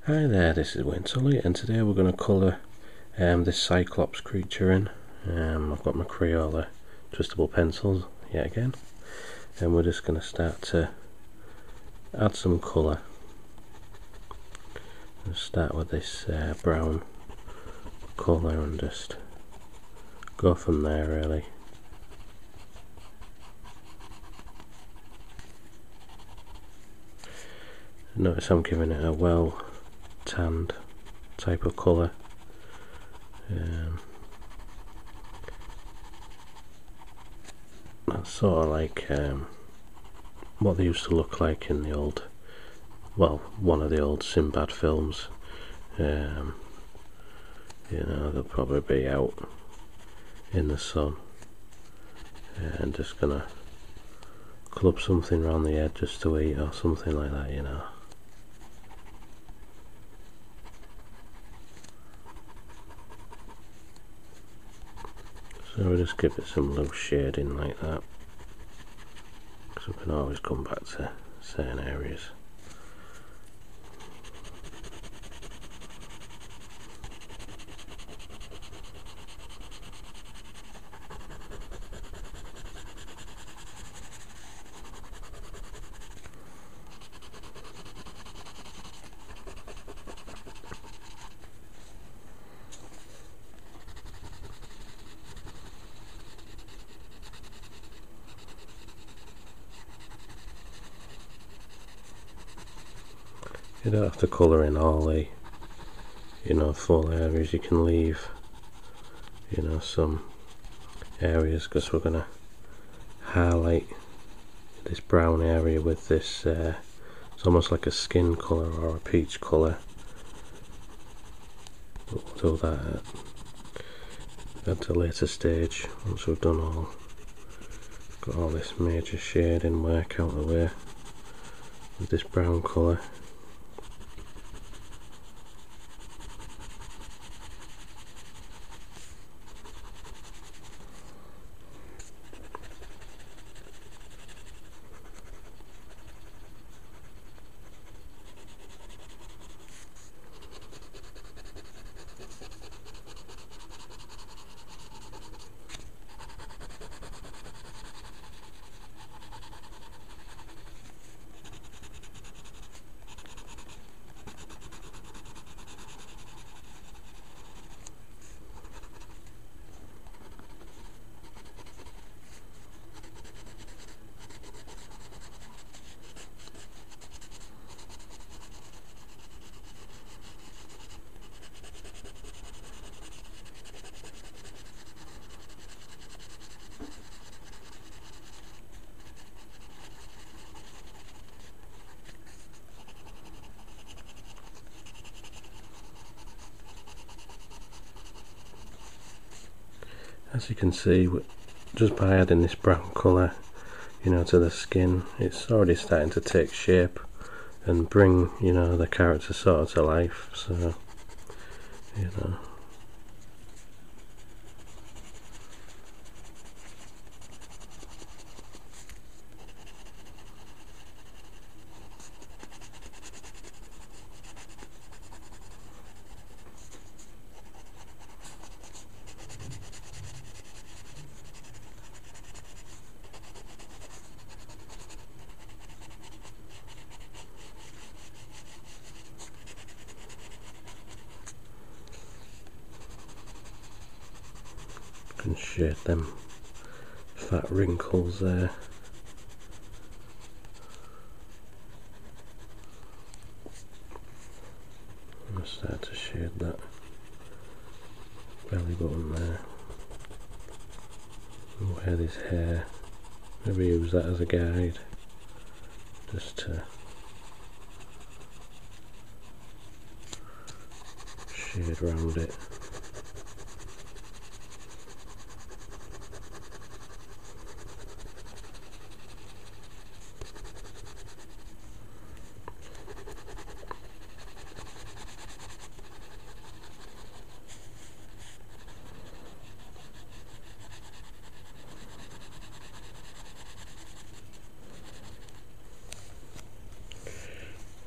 Hi there, this is Winterly, and today we're going to colour this Cyclops creature in. I've got my Crayola Twistable pencils yet again, and we're just going to start to add some colour. I'll start with this brown colour and just go from there really. Notice I'm giving it a well tanned type of colour. That's sort of like what they used to look like in the old, well, one of the old Sinbad films. You know, they'll probably be out in the sun, and just gonna club something around the edge just to eat or something like that, you know. So we'll just give it some loose shading like that, because we can always come back to certain areas. You don't have to colour in all the, you know, full areas. You can leave, you know, some areas, because we're going to highlight this brown area with this, it's almost like a skin colour or a peach colour. But we'll do that at a later stage, once we've done all, got all this major shading work out of the way with this brown colour. As you can see, just by adding this brown colour, you know, to the skin, it's already starting to take shape and bring, you know, the character sort of to life. So, you know, can shade them fat wrinkles there. I'm gonna start to shade that belly button there. And where this hair, maybe use that as a guide, just to shade around it.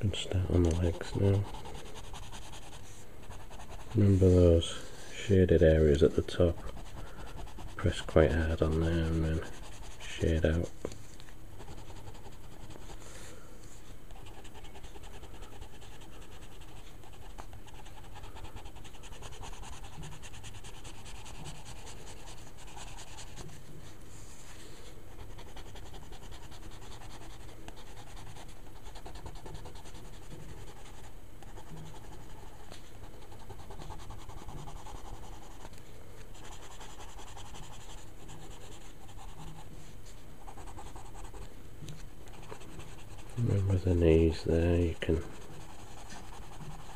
Can start on the legs now. Remember those shaded areas at the top, press quite hard on there and then shade out. Remember the knees there, you can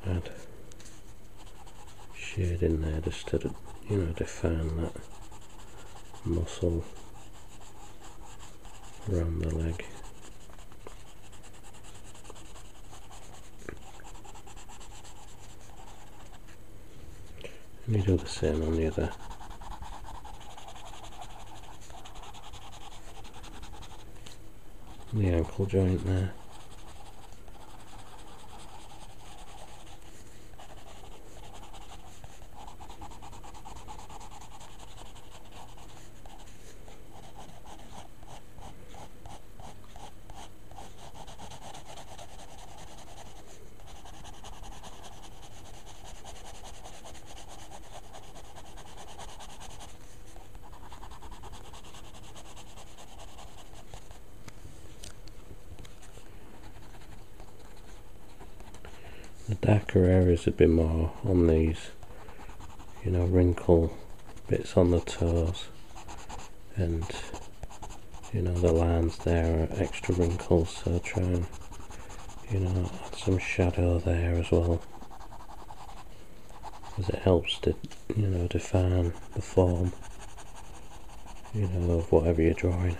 add shade in there just to, define that muscle around the leg. And you do the same on the other. The ankle joint there. The darker areas would be more on these, wrinkle bits on the toes, and the lines there are extra wrinkles, so try and add some shadow there as well, because it helps to define the form of whatever you're drawing.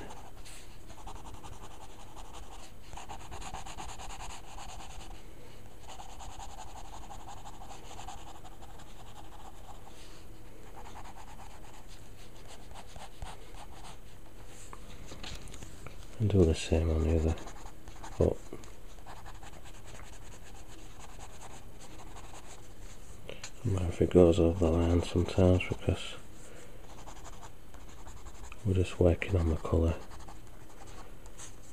And do the same on the other foot. If it goes over the line sometimes, because we're just working on the colour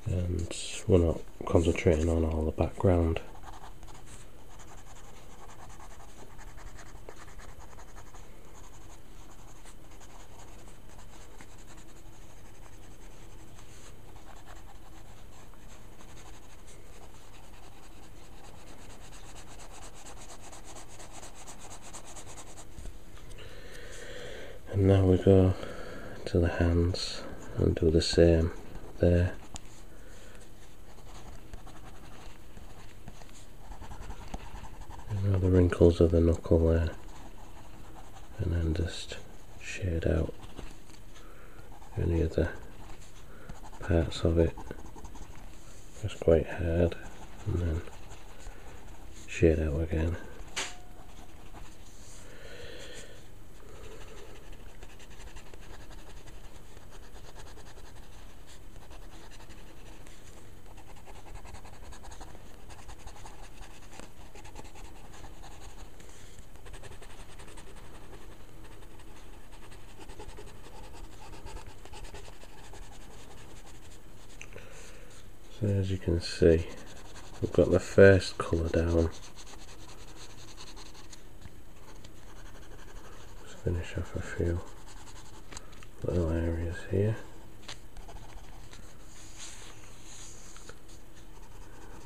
and we're not concentrating on all the background. And now we go to the hands and do the same there. The wrinkles of the knuckle there, and then just shade out any other parts of it. Press quite hard and then shade out again. So as you can see, we've got the first colour down. Let's finish off a few little areas here.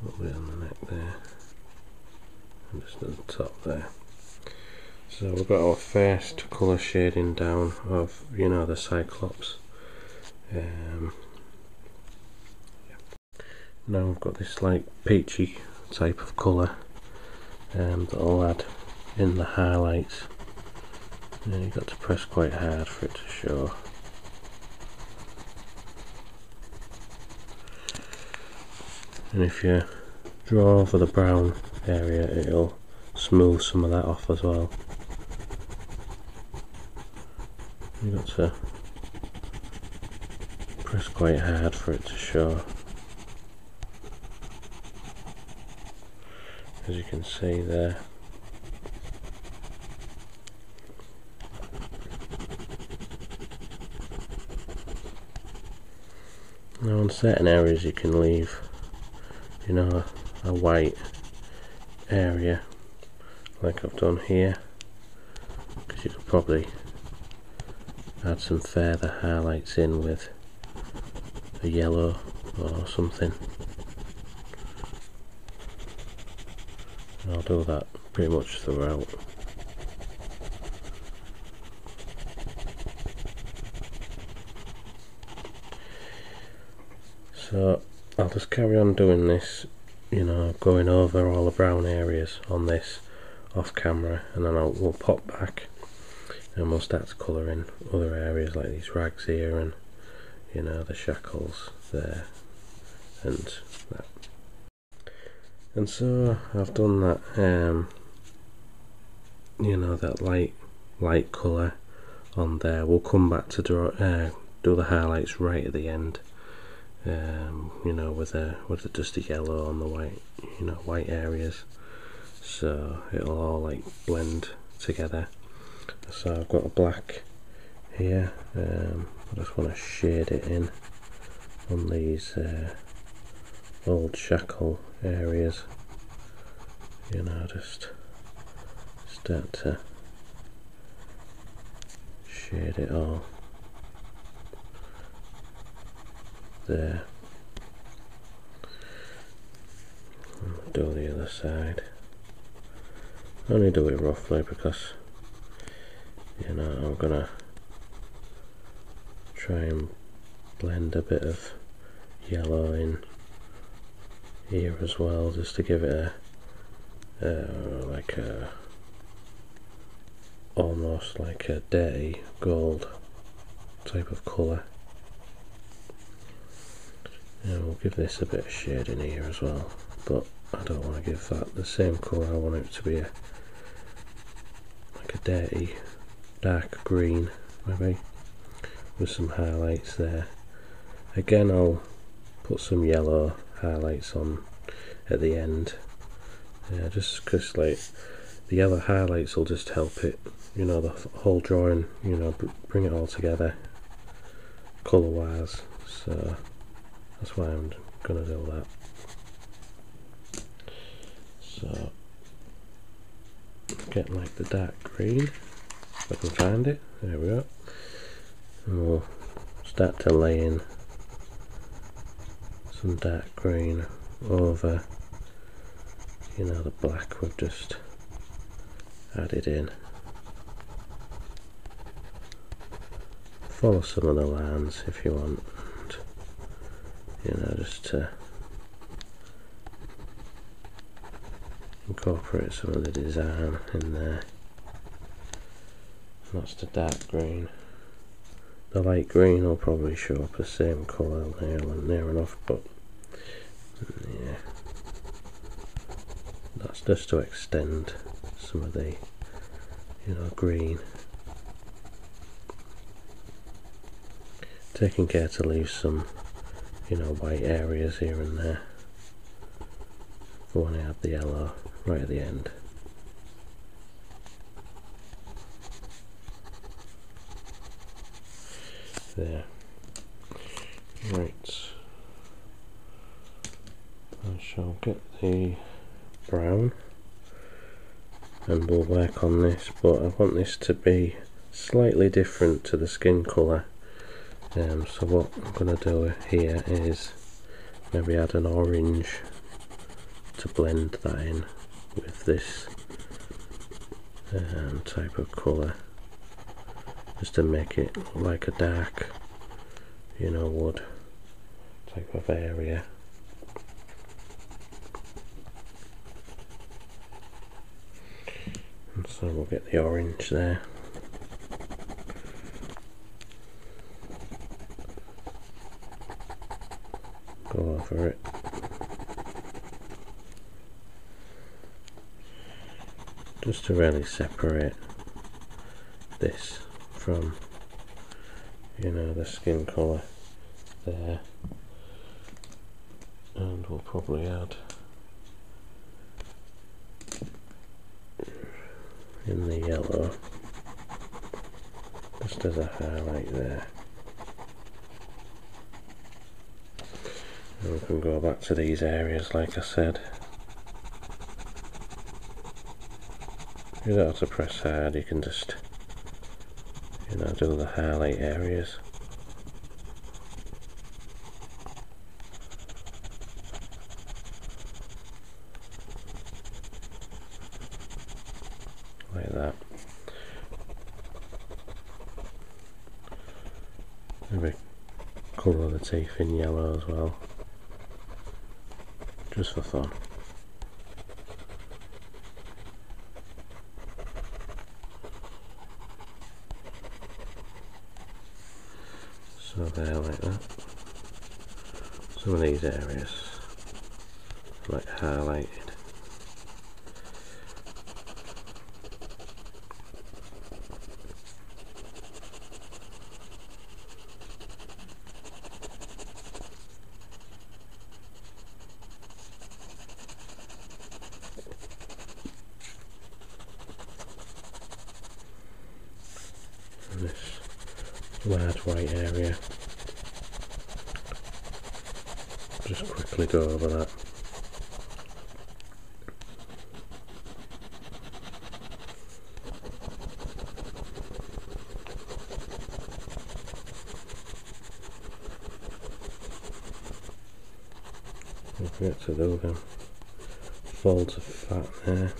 A little bit on the neck there, and just at the top there. So we've got our first colour shading down of, the Cyclops. Now we've got this like peachy type of colour that I'll add in the highlights. And you've got to press quite hard for it to show. And if you draw over the brown area, it'll smooth some of that off as well. You've got to press quite hard for it to show. As you can see there. Now on certain areas you can leave, you know, a white area like I've done here, because you could probably add some further highlights in with a yellow or something. And I'll do that pretty much throughout. So I'll just carry on doing this, you know, going over all the brown areas on this off camera, and then we'll pop back and we'll start to colour in other areas like these rags here, and you know, the shackles there and that. And so I've done that, you know, that light colour on there. We'll come back to do the highlights right at the end, you know, with just a yellow on the white, you know, white areas, so it'll all like blend together. So I've got a black here, I just want to shade it in on these old shackle areas, you know, just start to shade it all there. And do the other side. Only do it roughly because, you know, I'm gonna try and blend a bit of yellow in here as well, just to give it like a almost like a dirty gold type of colour. And we'll give this a bit of shade in here as well, but I don't want to give that the same colour. I want it to be like a dirty dark green maybe, with some highlights there. Again, I'll put some yellow highlights on at the end, just because like the yellow highlights will just help it, you know, the whole drawing, you know, bring it all together colour wise. So that's why I'm gonna do that. So get like the dark green, if I can find it. There we go. And we'll start to lay in some dark green over, you know, the black we've just added in. Follow some of the lines if you want, and, you know, just to incorporate some of the design in there. That's the dark green. The light green will probably show up the same colour near enough, but yeah, that's just to extend some of the, you know, green. Taking care to leave some, you know, white areas here and there for when I add the yellow right at the end. There. Right. I shall get the brown and we'll work on this, but I want this to be slightly different to the skin colour. So what I'm going to do here is maybe add an orange to blend that in with this type of colour, just to make it like a dark, you know, wood type of area. And so we'll get the orange there. Go over it. Just to really separate this from, you know, the skin colour there. And we'll probably add in the yellow just as a highlight there. And we can go back to these areas like I said. You don't have to press hard, you can just, you know, do the highlight areas. Like that. Maybe colour the teeth in yellow as well, just for fun. So there, like that. Some of these areas like highlighted. And this large white area, just quickly go over that. Don't forget to do them folds of fat there.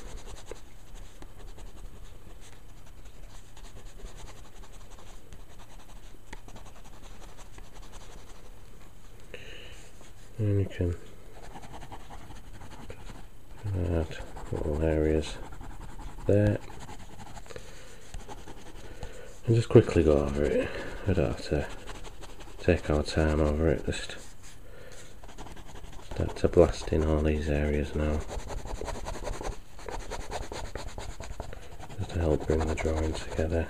And you can add little areas there and just quickly go over it. We don't have to take our time over it, just start to blast in all these areas now, just to help bring the drawing together.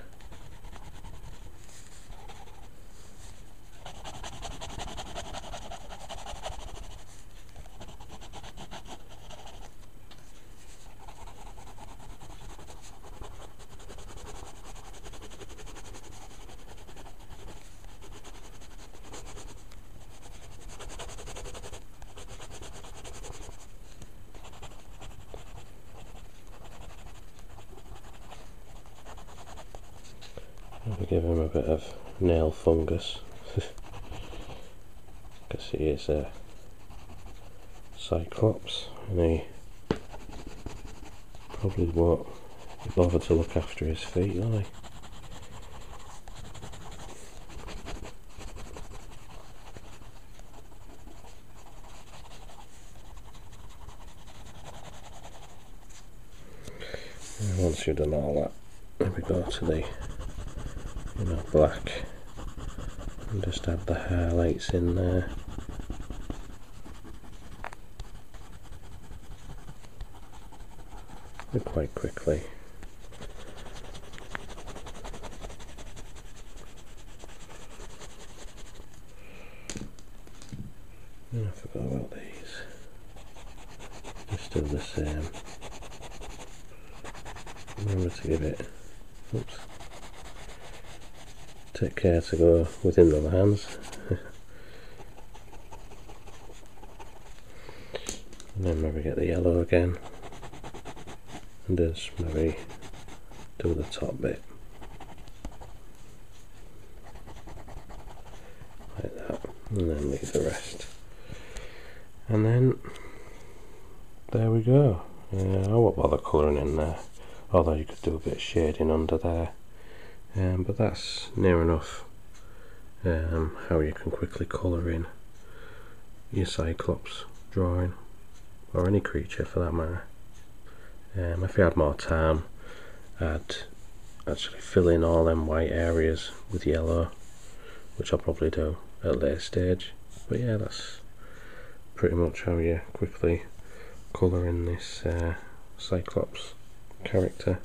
I'll give him a bit of nail fungus because he is a Cyclops and he probably won't bother to look after his feet, will he? And once you've done all that, then we go to the black and just add the highlights in there. Quite quickly. And I forgot about these. Just do the same. Remember to give it, oops, take care to go within the hands. And then maybe get the yellow again and just maybe do the top bit like that, and then leave the rest. And then there we go. I won't bother colouring in there, although you could do a bit of shading under there, but that's near enough how you can quickly colour in your Cyclops drawing, or any creature for that matter. If you had more time, I'd actually fill in all them white areas with yellow, which I'll probably do at a later stage. But yeah, that's pretty much how you quickly colour in this Cyclops character.